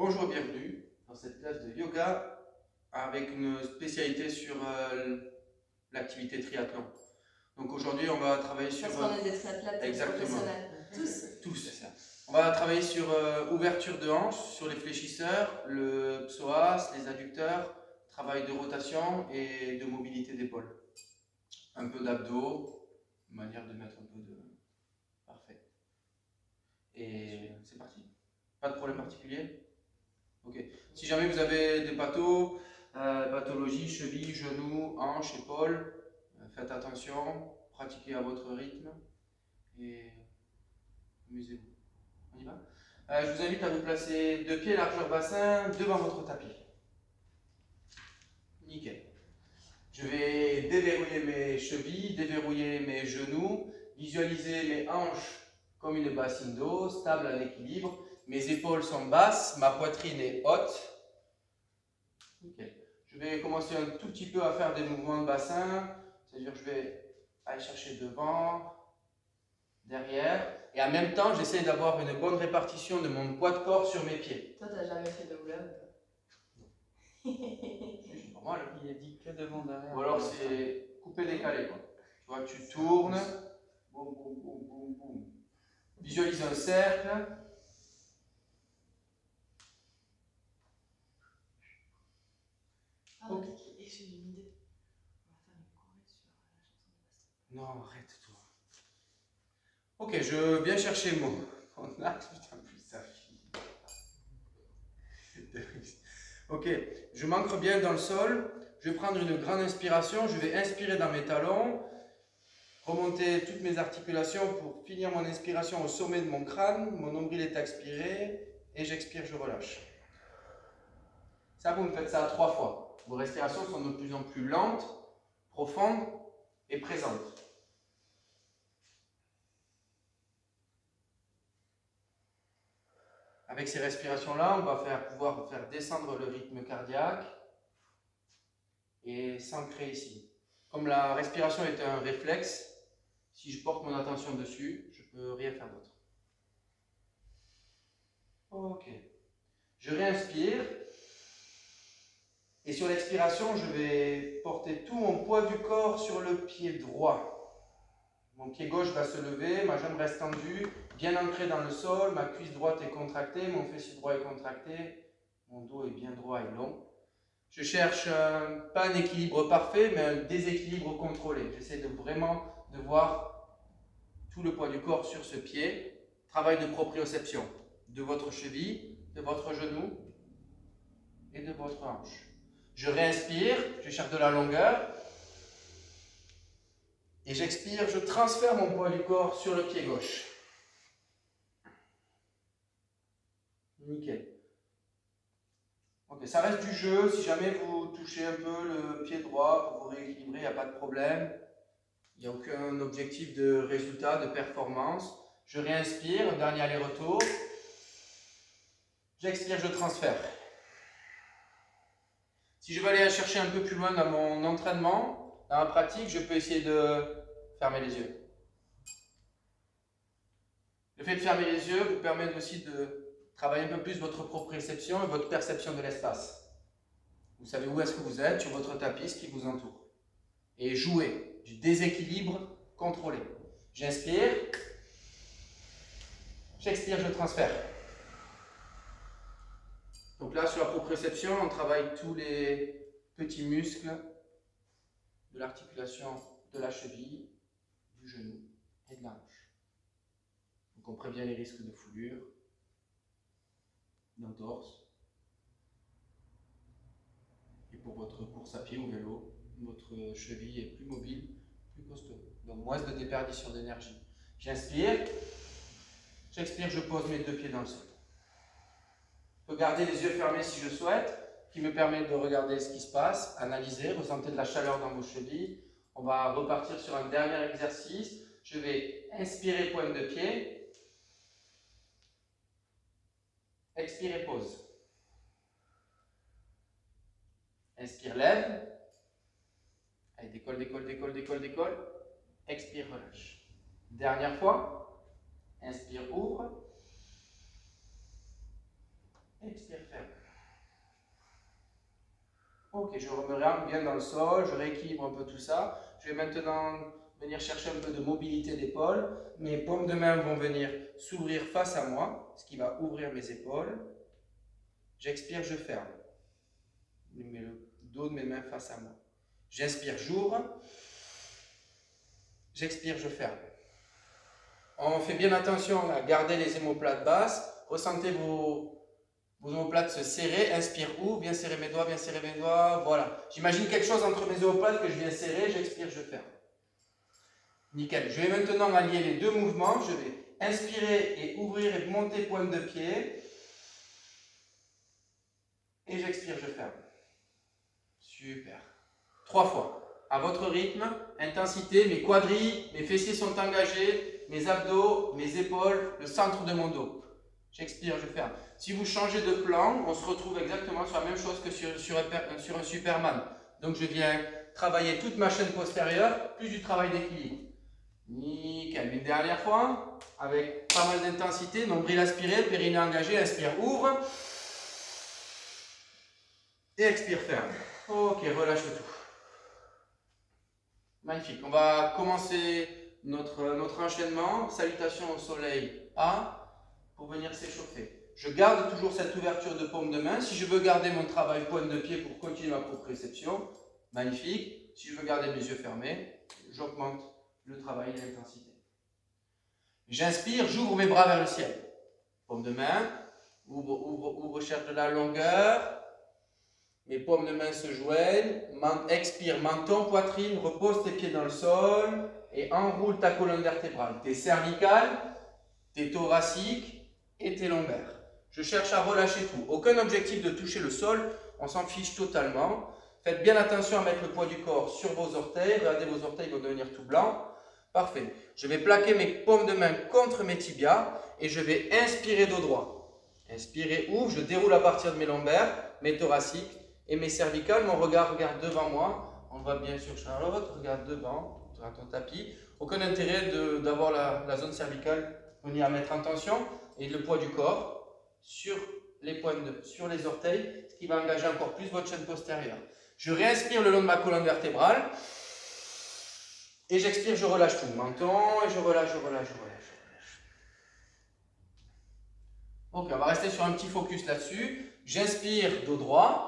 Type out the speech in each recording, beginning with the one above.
bonjour, bienvenue dans cette classe de yoga avec une spécialité sur l'activité triathlon. Donc aujourd'hui, on va travailler sur... Parce qu'on est des triathlètes professionnels. Tous, c'est ça. On va travailler sur ouverture de hanches, sur les fléchisseurs, le psoas, les adducteurs, travail de rotation et de mobilité d'épaule. Un peu d'abdos, une manière de mettre un peu de... Parfait. Et c'est parti. Pas de problème particulier? Ok. Si jamais vous avez des pathologies, chevilles, genoux, hanches, épaules, faites attention, pratiquez à votre rythme et amusez-vous. On y va? Je vous invite à vous placer 2 pieds largeur bassin devant votre tapis. Nickel. Je vais déverrouiller mes chevilles, déverrouiller mes genoux, visualiser mes hanches comme une bassine d'eau, stable en équilibre. Mes épaules sont basses, ma poitrine est haute. Okay. Je vais commencer un tout petit peu à faire des mouvements de bassin, c'est-à-dire je vais aller chercher devant, derrière, et en même temps j'essaie d'avoir une bonne répartition de mon poids de corps sur mes pieds. Toi, t'as jamais fait de roll-up? C'est pas mal. Il a dit que devant, derrière. Ou alors c'est coupé-décalé. Tu vois, tu tournes, boum, boum, boum, boum, boum. Visualise un cercle. Ah, ok. Et j'ai une idée. On va faire une choré sur la chanson de Bastille. Non, arrête-toi. Ok, je viens chercher mon axe. Putain, plus ça fille. Ok, je m'ancre bien dans le sol. Je vais prendre une grande inspiration. Je vais inspirer dans mes talons. Remonter toutes mes articulations pour finir mon inspiration au sommet de mon crâne. Mon nombril est expiré. Et j'expire, je relâche. Ça, vous me faites ça 3 fois. Vos respirations sont de plus en plus lentes, profondes et présentes. Avec ces respirations-là, on va pouvoir faire descendre le rythme cardiaque et s'ancrer ici. Comme la respiration est un réflexe, si je porte mon attention dessus, je ne peux rien faire d'autre. Ok. Je réinspire. Et sur l'expiration, je vais porter tout mon poids du corps sur le pied droit. Mon pied gauche va se lever, ma jambe reste tendue, bien ancrée dans le sol, ma cuisse droite est contractée, mon fessier droit est contracté, mon dos est bien droit et long. Je cherche pas un équilibre parfait, mais un déséquilibre contrôlé. J'essaie vraiment de voir tout le poids du corps sur ce pied. Travail de proprioception de votre cheville, de votre genou et de votre hanche. Je réinspire, je cherche de la longueur. Et j'expire, je transfère mon poids du corps sur le pied gauche. Nickel. Ok, ça reste du jeu. Si jamais vous touchez un peu le pied droit pour vous rééquilibrer, il n'y a pas de problème. Il n'y a aucun objectif de résultat, de performance. Je réinspire, un dernier aller-retour. J'expire, je transfère. Si je veux aller chercher un peu plus loin dans mon entraînement, dans ma pratique, je peux essayer de fermer les yeux. Le fait de fermer les yeux vous permet aussi de travailler un peu plus votre proprioception et votre perception de l'espace. Vous savez où est-ce que vous êtes sur votre tapis, ce qui vous entoure. Et jouer du déséquilibre contrôlé. J'inspire, j'expire, je transfère. Donc là, sur la proprioception, on travaille tous les petits muscles de l'articulation de la cheville, du genou et de la hanche. Donc on prévient les risques de foulure, d'entorse. Et pour votre course à pied ou vélo, votre cheville est plus mobile, plus costaud. Donc moins de déperdition d'énergie. J'inspire, j'expire, je pose mes 2 pieds dans le sol. Je peux garder les yeux fermés si je souhaite, qui me permet de regarder ce qui se passe, analyser, ressentir de la chaleur dans vos chevilles. On va repartir sur un dernier exercice. Je vais inspirer, pointe de pied. Expire et pose. Inspire, lève. Allez, décolle, décolle, décolle, décolle, décolle. Expire, relâche. Dernière fois. Inspire, ouvre. Expire, ferme. Ok, je me rentre bien dans le sol, je rééquilibre un peu tout ça. Je vais maintenant venir chercher un peu de mobilité d'épaule. Mes paumes de main vont venir s'ouvrir face à moi, ce qui va ouvrir mes épaules. J'expire, je ferme. Je mets le dos de mes mains face à moi. J'inspire, j'ouvre. J'expire, je ferme. On fait bien attention à garder les omoplates basses. Ressentez vos omoplates se serrer. Inspire, ouvre. Bien serrer mes doigts, bien serrer mes doigts. Voilà. J'imagine quelque chose entre mes omoplates que je viens serrer. J'expire, je ferme. Nickel. Je vais maintenant allier les deux mouvements. Je vais inspirer et ouvrir et monter pointe de pied. Et j'expire, je ferme. Super. 3 fois. À votre rythme, intensité, mes quadris, mes fessiers sont engagés, mes abdos, mes épaules, le centre de mon dos. J'expire, je ferme. Si vous changez de plan, on se retrouve exactement sur la même chose que sur un Superman. Donc je viens travailler toute ma chaîne postérieure, plus du travail d'équilibre. Nickel. Une dernière fois, avec pas mal d'intensité, nombril aspiré, périnée engagé, inspire, ouvre. Et expire, ferme. Ok, relâche tout. Magnifique. On va commencer notre enchaînement. Salutation au soleil A pour venir s'échauffer. Je garde toujours cette ouverture de paume de main. Si je veux garder mon travail pointe de pied pour continuer ma proprioception, magnifique. Si je veux garder mes yeux fermés, j'augmente le travail et l'intensité. J'inspire, j'ouvre mes bras vers le ciel. Paume de main, ouvre, cherche de la longueur. Mes paumes de main se joignent, expire, menton, poitrine, repose tes pieds dans le sol et enroule ta colonne vertébrale, tes cervicales, tes thoraciques et tes lombaires. Je cherche à relâcher tout. Aucun objectif de toucher le sol, on s'en fiche totalement. Faites bien attention à mettre le poids du corps sur vos orteils. Regardez, vos orteils vont devenir tout blancs. Parfait. Je vais plaquer mes paumes de main contre mes tibias et je vais inspirer dos droit. Inspirez, ouvre, je déroule à partir de mes lombaires, mes thoraciques. Et mes cervicales, mon regard regarde devant moi. On voit bien sûr Charlotte, regarde devant, sur ton tapis. Aucun intérêt d'avoir la zone cervicale venir à mettre en tension et le poids du corps sur les sur les orteils, ce qui va engager encore plus votre chaîne postérieure. Je réinspire le long de ma colonne vertébrale et j'expire, je relâche tout. Menton et je relâche, je relâche, je relâche. Ok, on va rester sur un petit focus là-dessus. J'inspire dos droit.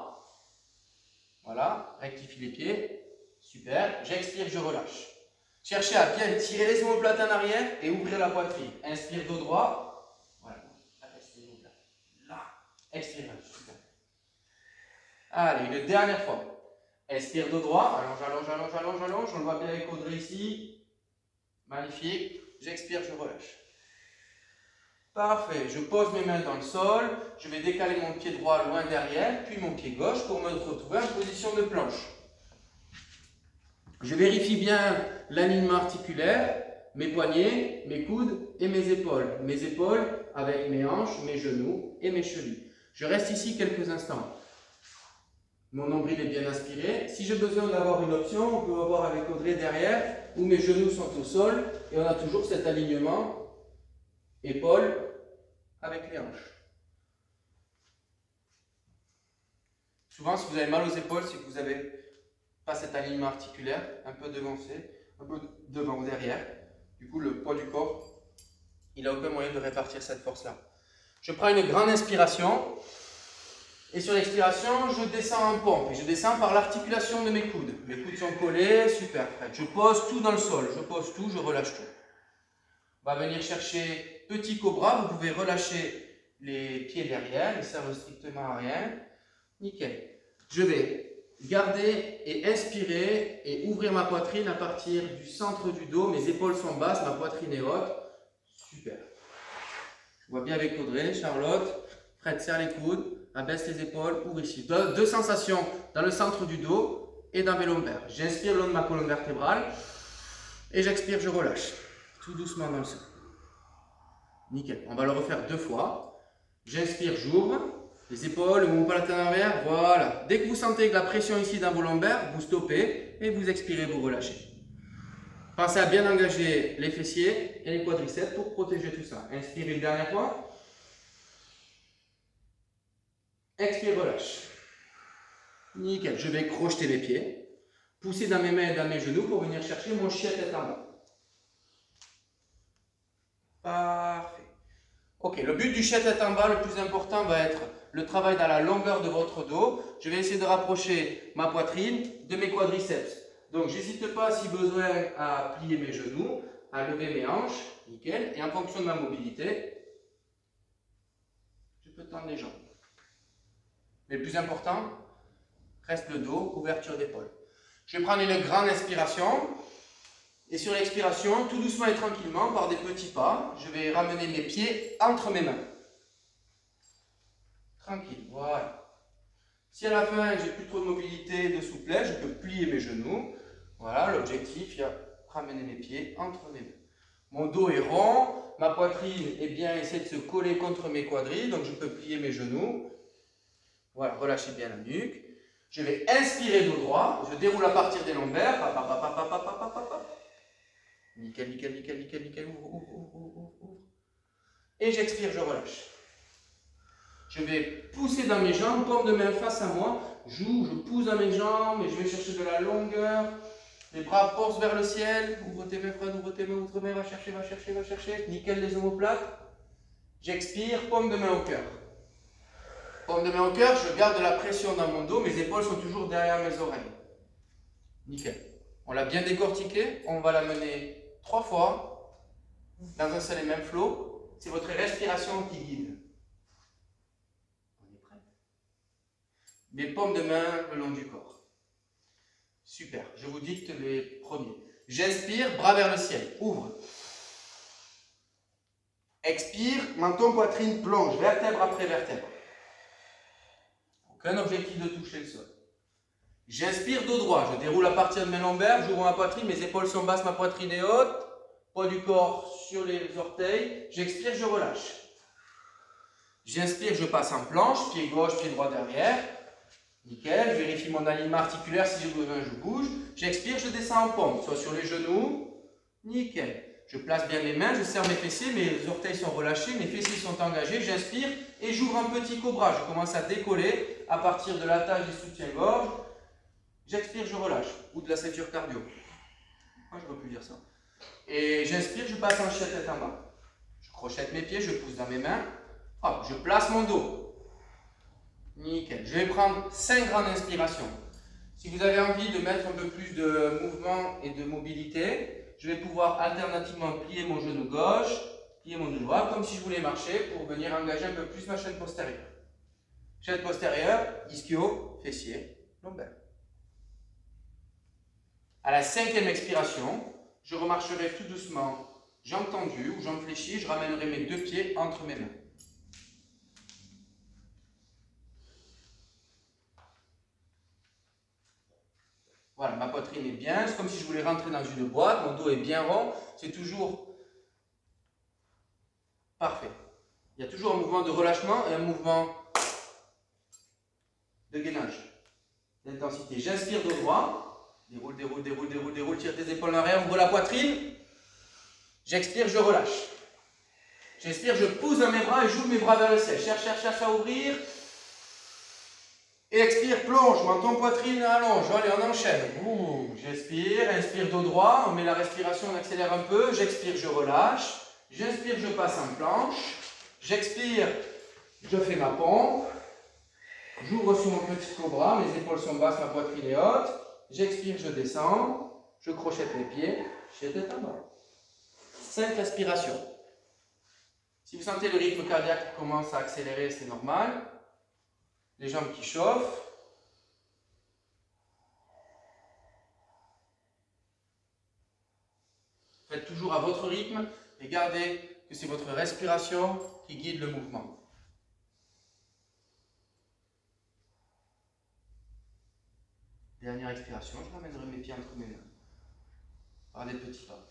Voilà, rectifie les pieds. Super. J'expire, je relâche. Cherchez à bien tirer les omoplates en arrière et ouvrir la poitrine. Inspire dos droit. Voilà. Là. Expire. Super. Allez, une dernière fois. Inspire dos droit. Allonge, allonge, allonge, allonge, allonge. On le voit bien avec Audrey ici. Magnifique. J'expire, je relâche. Parfait, je pose mes mains dans le sol, je vais décaler mon pied droit loin derrière, puis mon pied gauche pour me retrouver en position de planche. Je vérifie bien l'alignement articulaire, mes poignets, mes coudes et mes épaules. Mes épaules avec mes hanches, mes genoux et mes chevilles. Je reste ici quelques instants. Mon nombril est bien inspiré. Si j'ai besoin d'avoir une option, on peut avoir avec Audrey derrière, où mes genoux sont au sol et on a toujours cet alignement. Épaules avec les hanches. Souvent, si vous avez mal aux épaules, c'est que vous n'avez pas cet alignement articulaire, un peu devancé, un peu devant ou derrière. Du coup, le poids du corps, il n'a aucun moyen de répartir cette force-là. Je prends une grande inspiration et sur l'expiration, je descends en pompe et je descends par l'articulation de mes coudes. Mes coudes sont collés, super, prêt. Je pose tout dans le sol, je pose tout, je relâche tout. On va venir chercher petit cobra, vous pouvez relâcher les pieds derrière, ils ne servent strictement à rien. Nickel. Je vais garder et inspirer et ouvrir ma poitrine à partir du centre du dos. Mes épaules sont basses, ma poitrine est haute. Super. Je vois bien avec Audrey, Charlotte. Fred, serre les coudes, abaisse les épaules, ouvre ici. Deux sensations dans le centre du dos et dans mes lombaires. J'inspire le long de ma colonne vertébrale et j'expire, je relâche. Tout doucement dans le sol. Nickel. On va le refaire 2 fois. J'inspire, j'ouvre. Les épaules, mon palatin en envers. Voilà. Dès que vous sentez que la pression ici dans vos lombaires, vous stoppez et vous expirez, vous relâchez. Pensez à bien engager les fessiers et les quadriceps pour protéger tout ça. Inspirez une dernière fois. Expire, relâche. Nickel. Je vais crocheter les pieds, pousser dans mes mains et dans mes genoux pour venir chercher mon chien tête en bas. Parfait. Ok, le but du chien tête en bas, le plus important va être le travail dans la longueur de votre dos. Je vais essayer de rapprocher ma poitrine de mes quadriceps. Donc, j'hésite pas, si besoin, à plier mes genoux, à lever mes hanches, nickel. Et en fonction de ma mobilité, je peux tendre les jambes. Mais le plus important, reste le dos, ouverture d'épaule. Je vais prendre une grande inspiration. Et sur l'expiration, tout doucement et tranquillement, par des petits pas, je vais ramener mes pieds entre mes mains. Tranquille, voilà. Si à la fin, j'ai plus trop de mobilité, de souplesse, je peux plier mes genoux. Voilà, l'objectif, il y a ramener mes pieds entre mes mains. Mon dos est rond, ma poitrine est bien, essaie de se coller contre mes quadris, donc je peux plier mes genoux. Voilà, relâchez bien la nuque. Je vais inspirer dos droit, je déroule à partir des lombaires. Nickel, nickel, nickel, nickel, nickel, ouvre, ouvre, ouvre, ouvre, ouvre. Et j'expire, je relâche. Je vais pousser dans mes jambes, paume de main face à moi. Je pousse dans mes jambes et je vais chercher de la longueur. Les bras force vers le ciel. Ouvre tes mains, Fred, ouvre tes mains, ouvre tes mains, va chercher, va chercher, va chercher. Nickel, les omoplates. J'expire, paume de main au cœur. Paume de main au cœur, je garde de la pression dans mon dos. Mes épaules sont toujours derrière mes oreilles. Nickel. On l'a bien décortiqué. On va la mener 3 fois dans un seul et même flow. C'est votre respiration qui guide. On est prêt? Mes paumes de main le long du corps. Super. Je vous dicte les premiers. J'inspire, bras vers le ciel. Ouvre. Expire, menton, poitrine, plonge, vertèbre après vertèbre. Aucun objectif de toucher le sol. J'inspire dos droit, je déroule à partir de mes lombaires, j'ouvre ma poitrine, mes épaules sont basses, ma poitrine est haute, poids du corps sur les orteils. J'expire, je relâche. J'inspire, je passe en planche, pied gauche, pied droit derrière. Nickel, je vérifie mon alignement articulaire, si j'ai besoin, je bouge. J'expire, je descends en pompe, soit sur les genoux. Nickel. Je place bien mes mains, je serre mes fessiers, mes orteils sont relâchés, mes fessiers sont engagés. J'inspire et j'ouvre un petit cobra. Je commence à décoller à partir de l'attache du soutien-gorge. J'expire, je relâche. Ou de la ceinture cardio. Moi, je ne peux plus dire ça. Et j'inspire, je passe en chien tête en bas. Je crochette mes pieds, je pousse dans mes mains. Hop, je place mon dos. Nickel. Je vais prendre 5 grandes inspirations. Si vous avez envie de mettre un peu plus de mouvement et de mobilité, je vais pouvoir alternativement plier mon genou gauche, plier mon genou droit, comme si je voulais marcher pour venir engager un peu plus ma chaîne postérieure. Chaîne postérieure, ischio, fessier, lombaire. À la 5e expiration, je remarcherai tout doucement, jambes tendues ou jambes fléchies, je ramènerai mes 2 pieds entre mes mains. Voilà, ma poitrine est bien, c'est comme si je voulais rentrer dans une boîte, mon dos est bien rond, c'est toujours parfait. Il y a toujours un mouvement de relâchement et un mouvement de gainage, d'intensité. J'inspire dos droit, déroule, déroule, déroule, déroule, déroule, tire tes épaules en arrière, ouvre la poitrine. J'expire, je relâche. J'inspire, je pousse dans mes bras et j'ouvre mes bras vers le ciel. Cherche, cherche, cherche à ouvrir. Et expire, plonge, menton, poitrine, allonge. Allez, on enchaîne. J'expire, inspire dos droit, on met la respiration, on accélère un peu. J'expire, je relâche. J'inspire, je passe en planche. J'expire, je fais ma pompe. J'ouvre sur mon petit cobra, mes épaules sont basses, ma poitrine est haute. J'expire, je descends. Je crochette mes pieds, je tête en bas. 5 respirations. Si vous sentez le rythme cardiaque qui commence à accélérer, c'est normal. Les jambes qui chauffent. Faites toujours à votre rythme et gardez que c'est votre respiration qui guide le mouvement. Dernière expiration, je ramènerai mes pieds entre mes mains. Par des petits pas.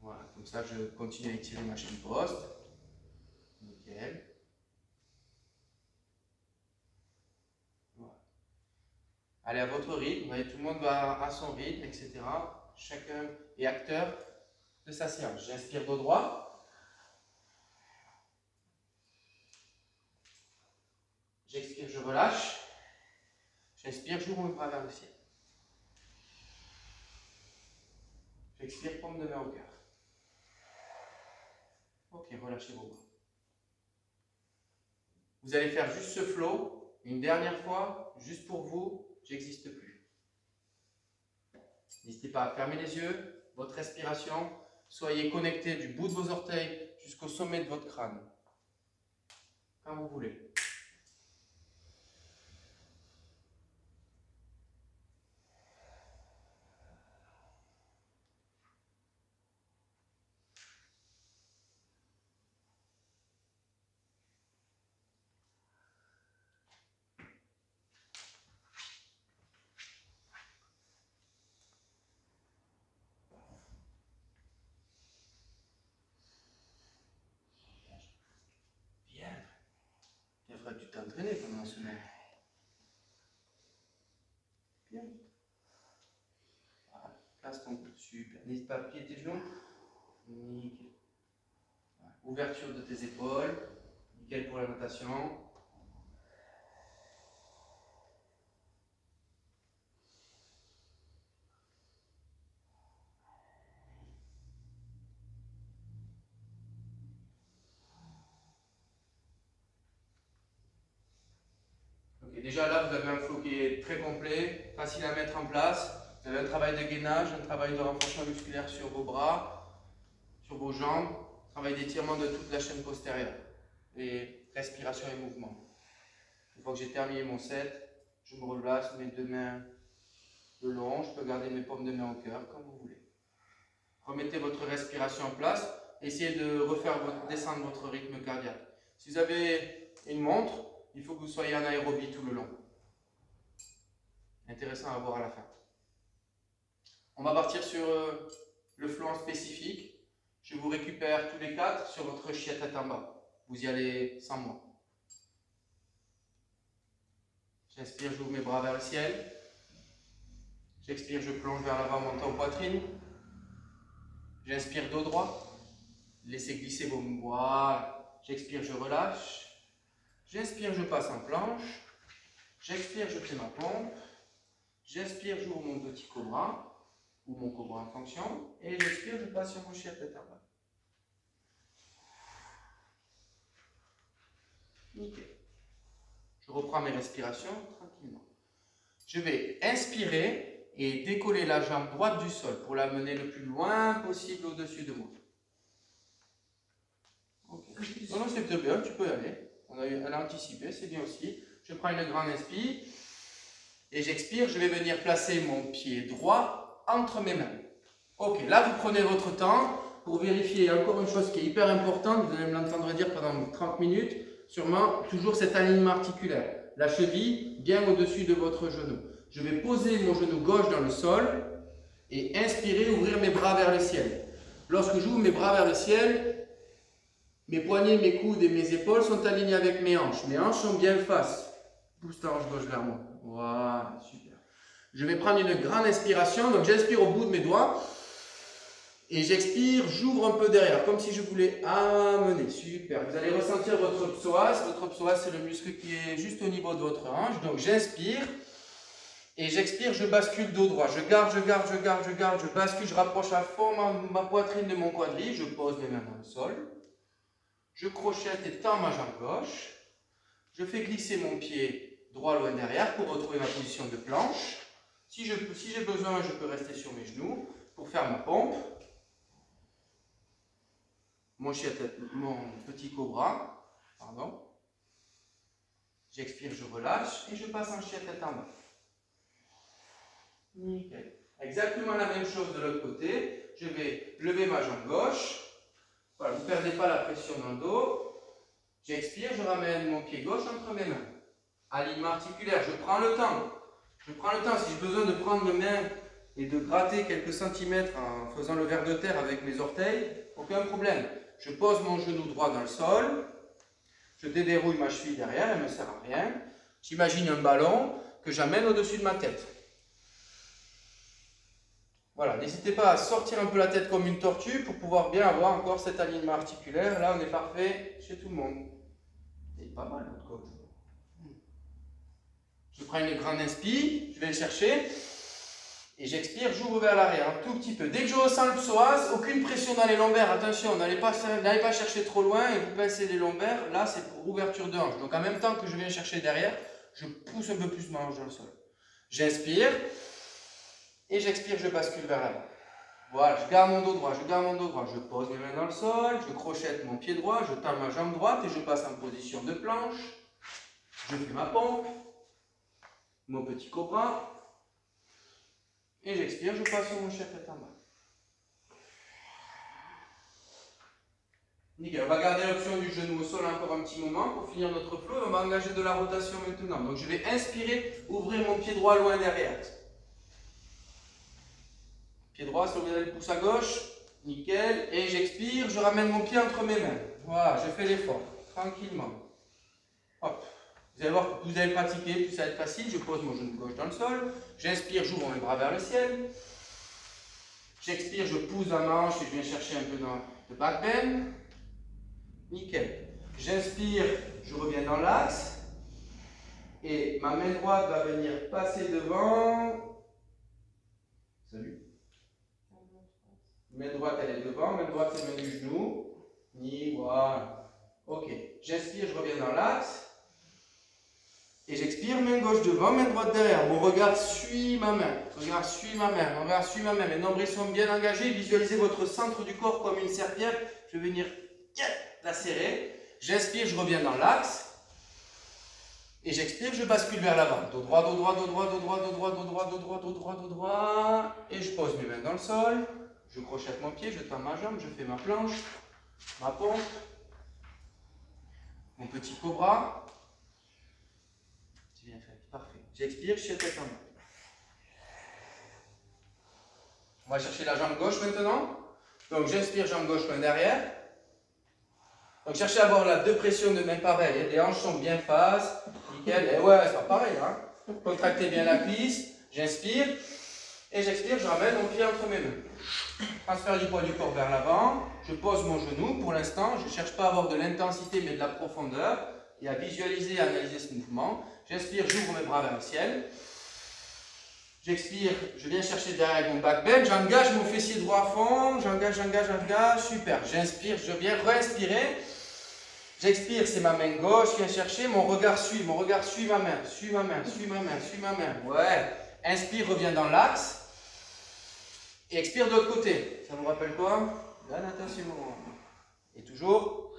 Voilà, comme ça je continue à étirer ma chaîne poste. Nickel. Voilà. Allez à votre rythme, vous voyez, tout le monde va à son rythme, etc. Chacun est acteur de sa séance. J'inspire dos droit. J'expire, je relâche. J'inspire, j'ouvre mes bras vers le ciel. J'expire, paume de main au cœur. Ok, relâchez vos bras. Vous allez faire juste ce flow. Une dernière fois, juste pour vous, j'existe plus. N'hésitez pas à fermer les yeux, votre respiration. Soyez connecté du bout de vos orteils jusqu'au sommet de votre crâne. Quand vous voulez. Tu t'entraîner pendant ce moment. Bien. Voilà. Place ton coude. Super. N'hésite pas à plier tes genoux. Nickel. Voilà. Ouverture de tes épaules. Nickel pour la natation. Okay, déjà là, vous avez un flow qui est très complet, facile à mettre en place. Vous avez un travail de gainage, un travail de renforcement musculaire sur vos bras, sur vos jambes, travail d'étirement de toute la chaîne postérieure. Et respiration et mouvement. Une fois que j'ai terminé mon set, je me relâche, mes deux mains le long, je peux garder mes paumes de main au cœur, comme vous voulez. Remettez votre respiration en place, essayez de descendre votre rythme cardiaque. Si vous avez une montre, il faut que vous soyez en aérobie tout le long. Intéressant à voir à la fin. On va partir sur le flow en spécifique. Je vous récupère tous les quatre sur votre chien tête en bas. Vous y allez sans moi. J'inspire, j'ouvre mes bras vers le ciel. J'expire, je plonge vers l'avant, montant aux poitrines. J'inspire dos droit. Laissez glisser vos bras. J'expire, je relâche. J'inspire, je passe en planche. J'expire, je fais ma pompe. J'inspire, j'ouvre mon petit cobra, ou mon cobra en fonction. Et j'expire, je passe sur mon chien tête en bas. Nickel. Je reprends mes respirations tranquillement. Je vais inspirer et décoller la jambe droite du sol pour la mener le plus loin possible au-dessus de moi. Okay. Non, c'est bien, tu peux y aller. Elle a anticipé, c'est bien aussi. Je prends une grande inspire et j'expire. Je vais venir placer mon pied droit entre mes mains. Ok, là vous prenez votre temps pour vérifier encore une chose qui est hyper importante. Vous allez me l'entendre dire pendant 30 minutes. Sûrement, toujours cet alignement articulaire. La cheville bien au-dessus de votre genou. Je vais poser mon genou gauche dans le sol et inspirer, ouvrir mes bras vers le ciel. Lorsque j'ouvre mes bras vers le ciel, mes poignets, mes coudes et mes épaules sont alignés avec mes hanches. Mes hanches sont bien face. Pousse ta hanche gauche vers moi. Voilà, super. Je vais prendre une grande inspiration. Donc j'inspire au bout de mes doigts. Et j'expire, j'ouvre un peu derrière, comme si je voulais amener. Super. Vous allez ressentir votre psoas. Votre psoas, c'est le muscle qui est juste au niveau de votre hanche. Donc j'inspire. Et j'expire, je bascule dos droit. Je garde, je bascule, je rapproche à fond ma poitrine de mon quadrille. Je pose mes mains dans le sol. Je crochette et tends ma jambe gauche. Je fais glisser mon pied droit loin derrière pour retrouver ma position de planche. Si j'ai besoin, je peux rester sur mes genoux pour faire ma pompe. Mon petit cobra. Pardon. J'expire, je relâche et je passe en chien tête en bas. Nickel. Exactement la même chose de l'autre côté. Je vais lever ma jambe gauche. Voilà, vous ne perdez pas la pression dans le dos. J'expire, je ramène mon pied gauche entre mes mains. Alignement articulaire, je prends le temps. Je prends le temps. Si j'ai besoin de prendre mes mains et de gratter quelques centimètres en faisant le ver de terre avec mes orteils, aucun problème. Je pose mon genou droit dans le sol. Je déverrouille ma cheville derrière, elle ne me sert à rien. J'imagine un ballon que j'amène au-dessus de ma tête. Voilà, n'hésitez pas à sortir un peu la tête comme une tortue pour pouvoir bien avoir encore cet alignement articulaire. Là, on est parfait chez tout le monde. C'est pas mal, notre côté. Je prends une grande inspi, je vais le chercher. Et j'expire, j'ouvre vers l'arrière un tout petit peu. Dès que je ressens le psoas, aucune pression dans les lombaires. Attention, n'allez pas chercher trop loin et vous pincez les lombaires. Là, c'est pour ouverture de hanche. Donc en même temps que je viens chercher derrière, je pousse un peu plus ma hanche dans le sol. J'inspire et j'expire, je bascule vers l'avant. Voilà, je garde mon dos droit, je garde mon dos droit. Je pose mes mains dans le sol, je crochette mon pied droit, je tends ma jambe droite et je passe en position de planche. Je fais ma pompe, mon petit cobra. Et j'expire, je passe sur mon chef tête en bas. Nickel, on va garder l'option du genou au sol encore un petit moment pour finir notre flow et on va engager de la rotation maintenant. Donc je vais inspirer, ouvrir mon pied droit loin derrière. Pied droit, si vous avez le pouce à gauche, nickel. Et j'expire, je ramène mon pied entre mes mains. Voilà, je fais l'effort, tranquillement. Hop. Vous allez voir que plus vous allez pratiquer, plus ça va être facile. Je pose mon genou gauche dans le sol. J'inspire, j'ouvre mes bras vers le ciel. J'expire, je pousse dans ma hanche et je viens chercher un peu dans le back bend. Nickel. J'inspire, je reviens dans l'axe. Et ma main droite va venir passer devant. Salut. Main droite, elle est devant. Main droite, c'est main du genou. Voilà. Ok. J'inspire, je reviens dans l'axe. Et j'expire, main gauche devant, main droite derrière. Mon regard suit ma main. Regard suit ma main. Mon regard suit ma main. Mes nombrils sont bien engagés. Visualisez votre centre du corps comme une serpillère. Je vais venir la serrer. J'inspire, je reviens dans l'axe. Et j'expire, je bascule vers l'avant. Dos droit, dos droit, dos droit, dos droit, dos droit, dos droit, dos droit, dos droit, dos droit. Et je pose mes mains dans le sol. Je crochette mon pied, je tends ma jambe, je fais ma planche, ma pompe, mon petit cobra. C'est bien fait, parfait. J'expire, je suis tête en bas. On va chercher la jambe gauche maintenant. Donc j'inspire, jambe gauche, main derrière. Donc cherchez à avoir là deux pressions de main pareilles. Les hanches sont bien face. Nickel. Et ouais, c'est pas pareil. Hein. Contractez bien la cuisse. J'inspire. Et j'expire, je ramène mon pied entre mes mains. Transfert du poids du corps vers l'avant. Je pose mon genou. Pour l'instant, je ne cherche pas à avoir de l'intensité mais de la profondeur. Et à visualiser et à analyser ce mouvement. J'inspire, j'ouvre mes bras vers le ciel. J'expire, je viens chercher derrière mon back bend. J'engage mon fessier droit à fond. J'engage, j'engage. Super. J'inspire, je viens re-inspirer. J'expire, c'est ma main gauche qui vient chercher. Mon regard suit ma main. Suit ma main, suit ma main, suit ma main. Ouais. Inspire, reviens dans l'axe. Et expire de l'autre côté. Ça vous rappelle quoi? La natation. Et toujours,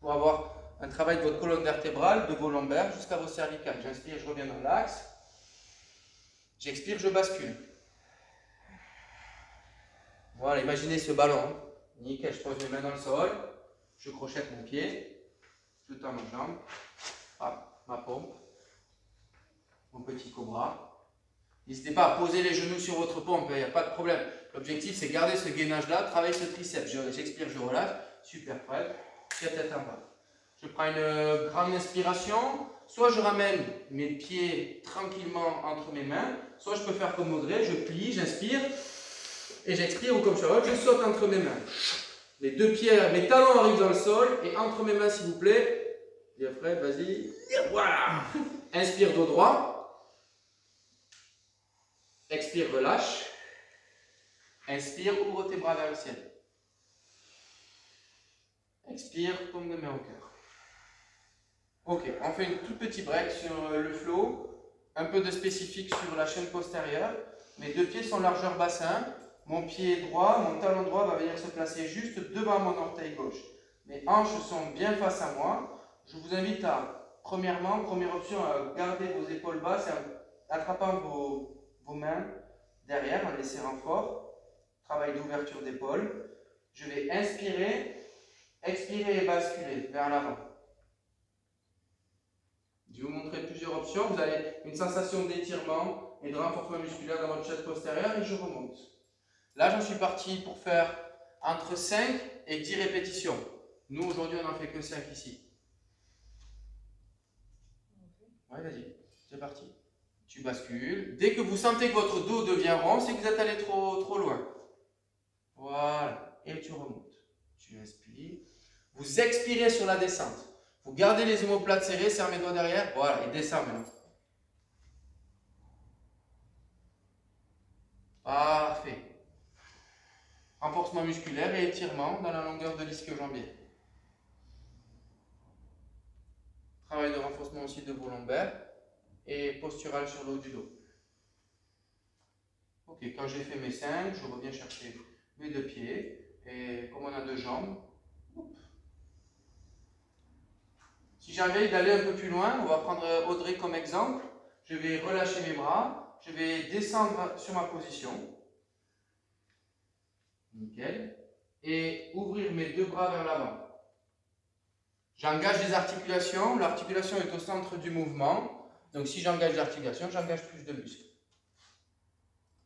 pour avoir un travail de votre colonne vertébrale, de vos lombaires jusqu'à vos cervicales. J'inspire, je reviens dans l'axe. J'expire, je bascule. Voilà, imaginez ce ballon. Nickel, je pose mes mains dans le sol. Je crochette mon pied. Je tends ma jambe. Hop, ma pompe. Mon petit cobra. N'hésitez pas à poser les genoux sur votre pompe, il n'y a pas de problème. L'objectif, c'est garder ce gainage-là, travailler ce triceps. J'expire, je relâche. Super, prêt. Tête en bas. Je prends une grande inspiration. Soit je ramène mes pieds tranquillement entre mes mains, soit je peux faire comme Audrey, je plie, j'inspire, et j'expire, ou comme Charlotte, je saute entre mes mains. Les deux pieds, mes talons arrivent dans le sol, et entre mes mains, s'il vous plaît, diaphragme, vas-y, voilà. Inspire, dos droit. Expire, relâche. Inspire, ouvre tes bras vers le ciel. Expire, tombe de main au cœur. Ok, on fait une toute petite break sur le flow. Un peu de spécifique sur la chaîne postérieure. Mes deux pieds sont largeur bassin. Mon pied droit, mon talon droit va venir se placer juste devant mon orteil gauche. Mes hanches sont bien face à moi. Je vous invite à, première option, à garder vos épaules basses et en attrapant vos mains derrière en les serrant fort. Travail d'ouverture d'épaule. Je vais inspirer, expirer et basculer vers l'avant. Je vais vous montrer plusieurs options. Vous avez une sensation d'étirement et de renforcement musculaire dans votre chaise postérieure et je remonte. Là, j'en suis parti pour faire entre 5 et 10 répétitions. Nous, aujourd'hui, on n'en fait que 5 ici. Ouais, vas-y, c'est parti. Tu bascules. Dès que vous sentez que votre dos devient rond, c'est que vous êtes allé trop loin. Voilà. Et tu remontes. Tu inspires. Vous expirez sur la descente. Vous gardez les omoplates serrées, serrez mes doigts derrière. Voilà, et descends maintenant. Renforcement musculaire et étirement dans la longueur de l'ischio-jambier. Travail de renforcement aussi de vos lombaires et postural sur le haut du dos. Ok, quand j'ai fait mes 5, je reviens chercher mes 2 pieds et comme on a 2 jambes, si j'ai envie d'aller un peu plus loin, on va prendre Audrey comme exemple. Je vais relâcher mes bras, je vais descendre sur ma position. Nickel. Et ouvrir mes 2 bras vers l'avant. J'engage les articulations, l'articulation est au centre du mouvement. Donc si j'engage l'articulation, j'engage plus de muscles.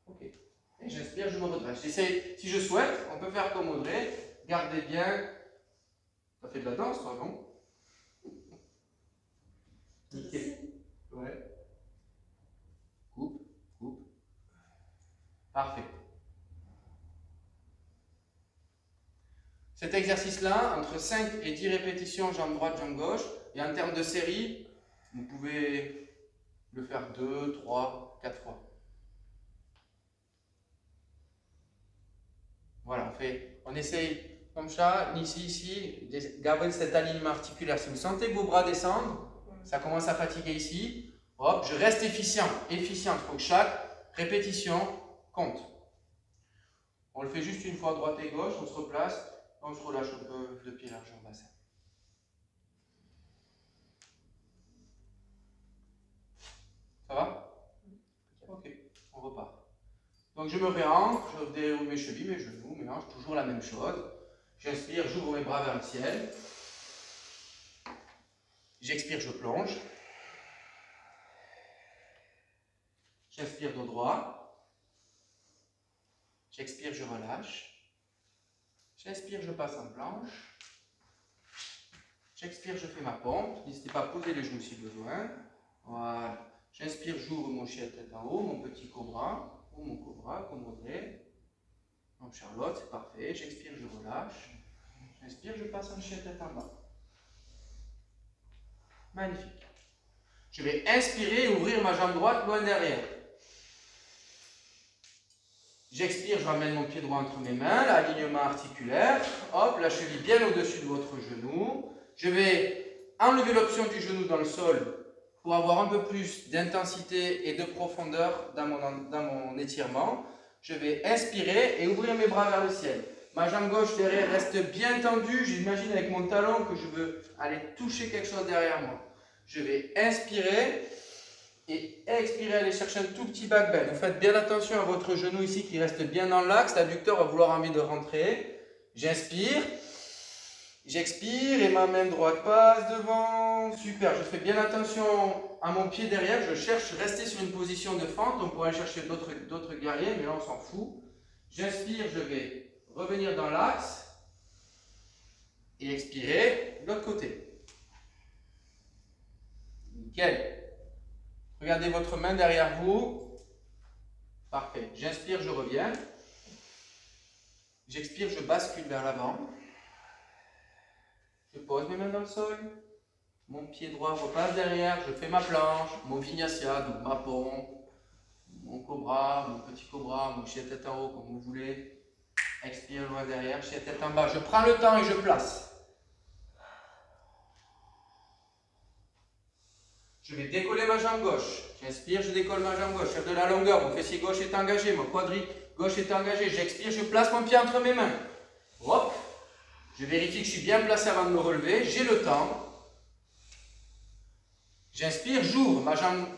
Ok. Et j'inspire, je me redresse. J'essaie, si je souhaite, on peut faire comme Audrey. Gardez bien. Ça fait de la danse, toi, non? Nickel. Ouais. Coupe, coupe. Parfait. Cet exercice-là, entre 5 et 10 répétitions, jambe droite, jambe gauche. Et en termes de série, vous pouvez le faire 2, 3, 4 fois. Voilà, on essaye comme ça, ici, de garder cet alignement articulaire. Si vous sentez que vos bras descendent, ça commence à fatiguer ici. Hop, je reste efficient. Il faut que chaque répétition compte. On le fait juste une fois droite et gauche, on se replace, on se relâche un peu de pied large en bassin. Ça va? Ok, on repart. Donc je me réancre, je déroule mes chevilles, mes genoux, mes hanches, toujours la même chose. J'inspire, j'ouvre mes bras vers le ciel. J'expire, je plonge. J'inspire dos droit. J'expire, je relâche. J'inspire, je passe en planche. J'expire, je fais ma pompe. N'hésitez pas à poser les genoux si besoin. Voilà. J'inspire, j'ouvre mon chien tête en haut, mon petit cobra. Ou mon cobra, comme Audrey. Donc Charlotte, c'est parfait. J'expire, je relâche. J'inspire, je passe en chien tête en bas. Magnifique. Je vais inspirer et ouvrir ma jambe droite loin derrière. J'expire, je ramène mon pied droit entre mes mains, l'alignement articulaire. Hop, la cheville bien au-dessus de votre genou. Je vais enlever l'option du genou dans le sol pour avoir un peu plus d'intensité et de profondeur dans mon étirement. Je vais inspirer et ouvrir mes bras vers le ciel. Ma jambe gauche derrière reste bien tendue. J'imagine avec mon talon que je veux aller toucher quelque chose derrière moi. Je vais inspirer et expirer, aller chercher un tout petit back bend. Vous faites bien attention à votre genou ici qui reste bien dans l'axe. L'adducteur va vouloir envie de rentrer. J'inspire. J'expire et ma main droite passe devant. Super, je fais bien attention à mon pied derrière. Je cherche à rester sur une position de fente. On pourrait chercher d'autres guerriers, mais là on s'en fout. J'inspire, je vais revenir dans l'axe. Et expirer de l'autre côté. Nickel. Regardez votre main derrière vous. Parfait. J'inspire, je reviens. J'expire, je bascule vers l'avant. Je pose mes mains dans le sol. Mon pied droit repasse derrière. Je fais ma planche, mon vinyasa, donc ma pompe, mon cobra, mon petit cobra, mon chien tête en haut, comme vous voulez. Expire loin derrière, chien tête en bas. Je prends le temps et je place. Je vais décoller ma jambe gauche. J'inspire, je décolle ma jambe gauche. Chef de la longueur, mon fessier gauche est engagé, mon quadri gauche est engagé. J'expire, je place mon pied entre mes mains. Hop. Je vérifie que je suis bien placé avant de me relever. J'ai le temps. J'inspire, j'ouvre. Ma jambe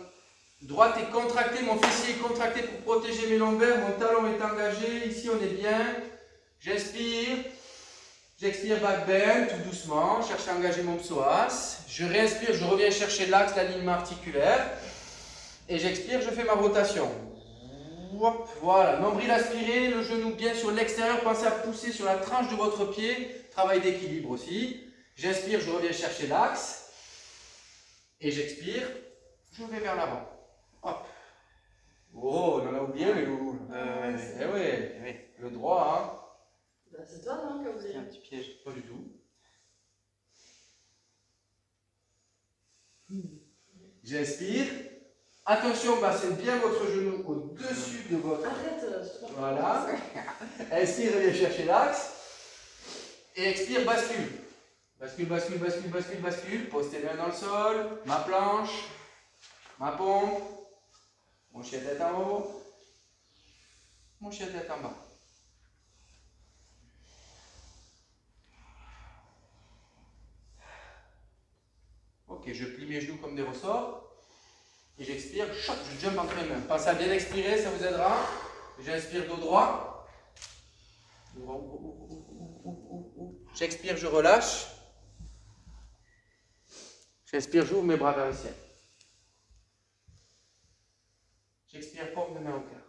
droite est contractée, mon fessier est contracté pour protéger mes lombaires. Mon talon est engagé. Ici, on est bien. J'inspire. J'expire, back bend, tout doucement. Cherche à engager mon psoas. Je réinspire, je reviens chercher l'axe, l'alignement articulaire. Et j'expire, je fais ma rotation. Voilà, nombril aspiré, le genou bien sur l'extérieur. Pensez à pousser sur la tranche de votre pied. Travail d'équilibre aussi. J'inspire, je reviens chercher l'axe. Et j'expire, je vais vers l'avant. Hop. Oh, on en a oublié les loups. Eh oui, le droit, hein. Bah, c'est toi, non, que vous C'est un avez. petit piège, pas du tout. J'inspire, Attention, passez bien votre genou au-dessus de votre... Arrête, je te parle. Voilà. Inspire, allez chercher l'axe. Et expire, bascule. Bascule, bascule, bascule, bascule, bascule. Pose tes mains dans le sol. Ma planche. Ma pompe. Mon chien tête en haut. Mon chien tête en bas. Ok, je plie mes genoux comme des ressorts. Et j'expire, choc, je jump entre les mains. Pensez à bien expirer, ça vous aidera. J'inspire dos droit. J'expire, je relâche. J'inspire, j'ouvre mes bras vers le ciel. J'expire, porte mes mains au cœur.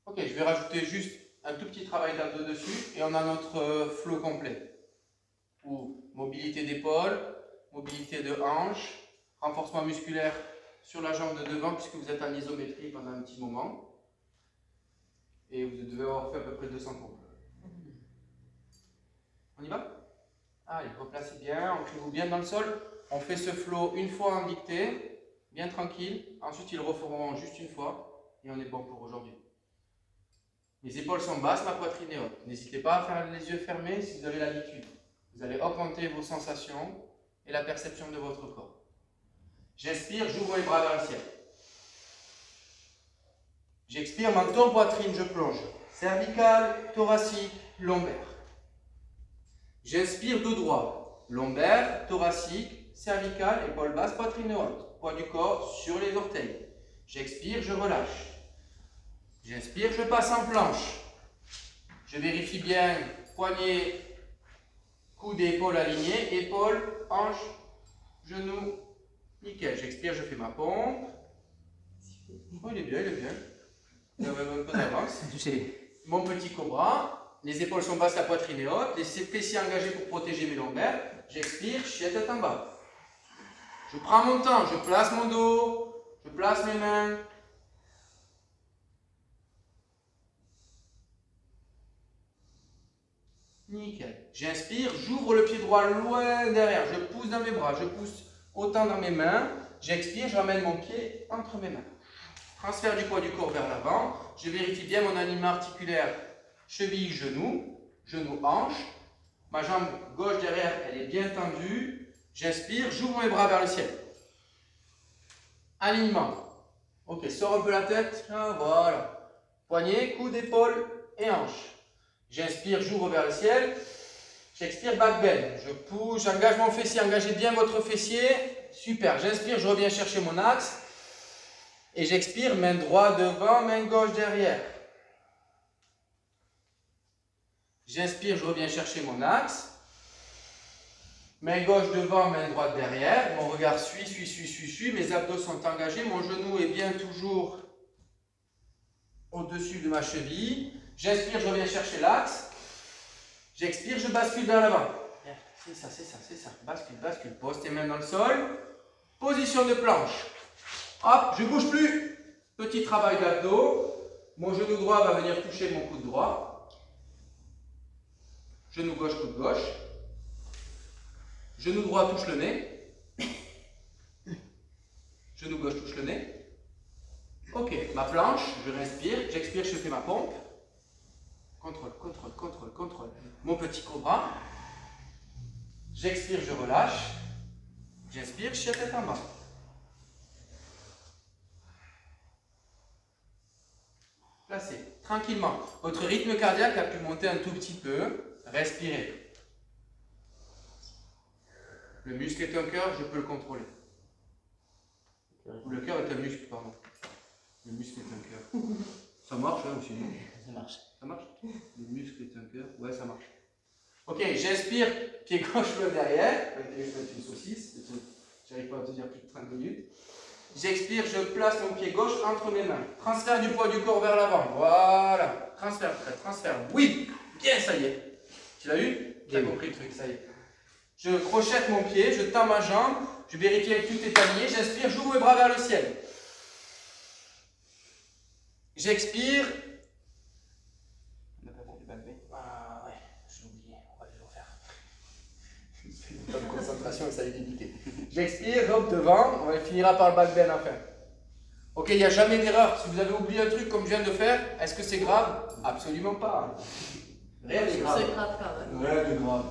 Ok, je vais rajouter juste un tout petit travail d'abdos dessus et on a notre flow complet. Ou mobilité d'épaule, mobilité de hanche, renforcement musculaire sur la jambe de devant puisque vous êtes en isométrie pendant un petit moment. Et vous devez avoir fait à peu près 200 pompes. On y va? Allez, replacez bien, ancrez-vous bien dans le sol. On fait ce flow une fois en dictée, bien tranquille. Ensuite, ils le referont juste une fois et on est bon pour aujourd'hui. Les épaules sont basses, ma poitrine est haute. N'hésitez pas à faire les yeux fermés si vous avez l'habitude. Vous allez augmenter vos sensations et la perception de votre corps. J'inspire, j'ouvre les bras vers le ciel. J'expire, menton, poitrine, je plonge. Cervical, thoracique, lombaire. J'inspire, dos droit. Lombaire, thoracique, cervical, épaule basse, poitrine haute. Poids du corps sur les orteils. J'expire, je relâche. J'inspire, je passe en planche. Je vérifie bien, poignet, coude et épaule alignés, épaule, hanche, genou, nickel. J'expire, je fais ma pompe. Oh, il est bien, il est bien. Vous avez un peu d'avance. J'ai mon petit cobra. Les épaules sont basses, la poitrine est haute. Les fessiers engagés pour protéger mes lombaires. J'expire, je suis la tête en bas. Je prends mon temps, je place mon dos, je place mes mains. Nickel. J'inspire, j'ouvre le pied droit loin derrière. Je pousse dans mes bras, je pousse autant dans mes mains. J'expire, je ramène mon pied entre mes mains. Transfert du poids du corps vers l'avant. Je vérifie bien mon alignement articulaire. Cheville, genou, genou, hanche. Ma jambe gauche derrière, elle est bien tendue. J'inspire, j'ouvre mes bras vers le ciel. Alignement. Ok, sors un peu la tête. Ah, voilà. Poignet, coude, épaule et hanche. J'inspire, j'ouvre vers le ciel. J'expire, back bend. Je pousse, j'engage mon fessier. Engagez bien votre fessier. Super. J'inspire, je reviens chercher mon axe. Et j'expire, main droite devant, main gauche derrière. J'inspire, je reviens chercher mon axe. Main gauche devant, main droite derrière. Mon regard suit. Mes abdos sont engagés. Mon genou est bien toujours au-dessus de ma cheville. J'inspire, je reviens chercher l'axe. J'expire, je bascule vers l'avant. C'est ça, c'est ça, c'est ça. Bascule, bascule. Pose tes mains dans le sol. Position de planche. Hop, je ne bouge plus. Petit travail d'abdos. Mon genou droit va venir toucher mon coude droit. Genou gauche, coude gauche. Genou droit touche le nez. Genou gauche touche le nez. Ok, ma planche, je respire, j'expire, je fais ma pompe. Contrôle, contrôle, contrôle, contrôle. Mon petit cobra. J'expire, je relâche. J'inspire, je suis la tête en bas. Placez, tranquillement. Votre rythme cardiaque a pu monter un tout petit peu. Respirez. Le muscle est un cœur, je peux le contrôler. Ou le cœur est un muscle, pardon. Le muscle est un cœur. Ça marche, hein, aussi. Ça marche. Ça marche? Le muscle est un cœur. Ouais, ça marche. Ok, j'inspire, pied gauche le derrière. Je vais mettre une saucisse. J'arrive pas à te dire plus de 30 minutes. J'expire, je place mon pied gauche entre mes mains. Transfert du poids du corps vers l'avant. Voilà. Transfert, transfert. Oui. Bien, ça y est. Tu l'as eu? Tu as compris le truc, ça y est. Je crochette mon pied, je tends ma jambe. Je vérifie que tout est aligné. J'inspire, j'ouvre mes bras vers le ciel. J'expire. Ah ouais, j'ai oublié. On va le refaire. Une concentration et ça a été niqué. J'expire, hop, devant, on finira par le back bend enfin. Ok, il n'y a jamais d'erreur. Si vous avez oublié un truc comme je viens de faire, est-ce que c'est grave? Absolument pas. Rien n'est grave. C'est grave quand même. Rien n'est grave.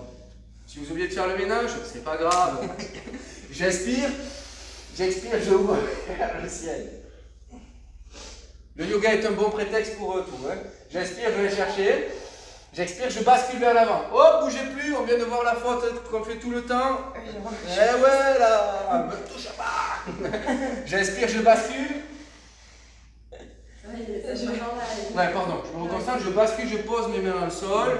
Si vous oubliez de faire le ménage, c'est pas grave. J'inspire, j'expire, je ouvre le ciel. Le yoga est un bon prétexte pour tout. Hein. J'inspire, je vais chercher. J'expire, je bascule vers l'avant. Oh, bougez plus, on vient de voir la faute qu'on fait tout le temps. Eh ouais, là, me touche pas. J'inspire, je bascule. Ouais, pardon, je me reconcentre, je bascule, je pose mes mains dans le sol.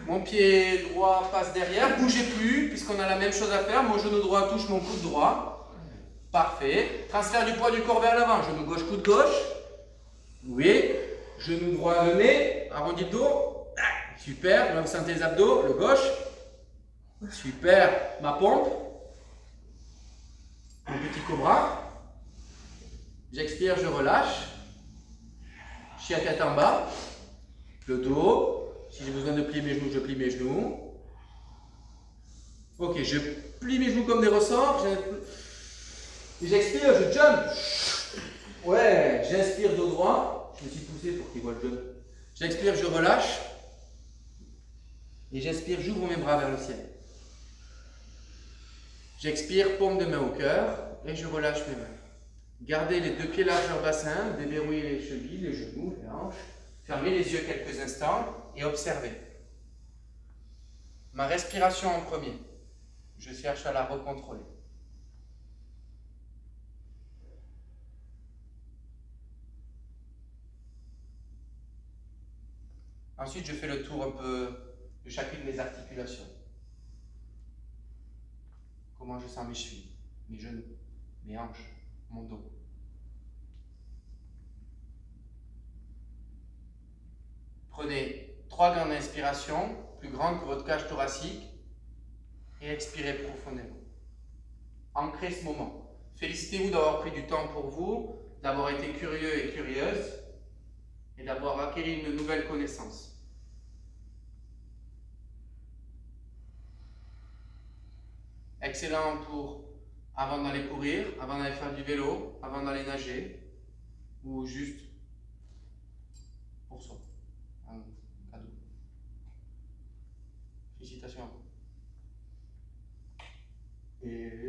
Mon pied droit passe derrière. Bougez plus, puisqu'on a la même chose à faire. Mon genou droit touche mon coude droit. Parfait. Transfert du poids du corps vers l'avant. Genou gauche, coude gauche. Oui. Genou droit, le nez. Arrondi le dos. Super. Là, vous sentez les abdos. Le gauche. Super. Ma pompe. Mon petit cobra. J'expire, je relâche. Chien tête en bas. Le dos. Si j'ai besoin de plier mes genoux, je plie mes genoux. Ok, je plie mes genoux comme des ressorts. J'expire, je jump. Ouais, j'inspire dos droit. Je me suis poussé pour qu'il voit le jump. J'expire, je relâche. Et j'expire, j'ouvre mes bras vers le ciel. J'expire, paume de main au cœur. Et je relâche mes mains. Gardez les deux pieds largeur bassin. Déverrouillez les chevilles, les genoux, les hanches. Fermez les yeux quelques instants et observez. Ma respiration en premier. Je cherche à la recontrôler. Ensuite, je fais le tour un peu de chacune de mes articulations. Comment je sens mes chevilles, mes genoux, mes hanches, mon dos. Prenez 3 grandes inspirations, plus grandes que votre cage thoracique, et expirez profondément. Ancrez ce moment. Félicitez-vous d'avoir pris du temps pour vous, d'avoir été curieux et curieuse, et d'avoir acquis une nouvelle connaissance. Excellent pour avant d'aller courir, avant d'aller faire du vélo, avant d'aller nager, ou juste pour soi. Un cadeau. Félicitations à vous. Et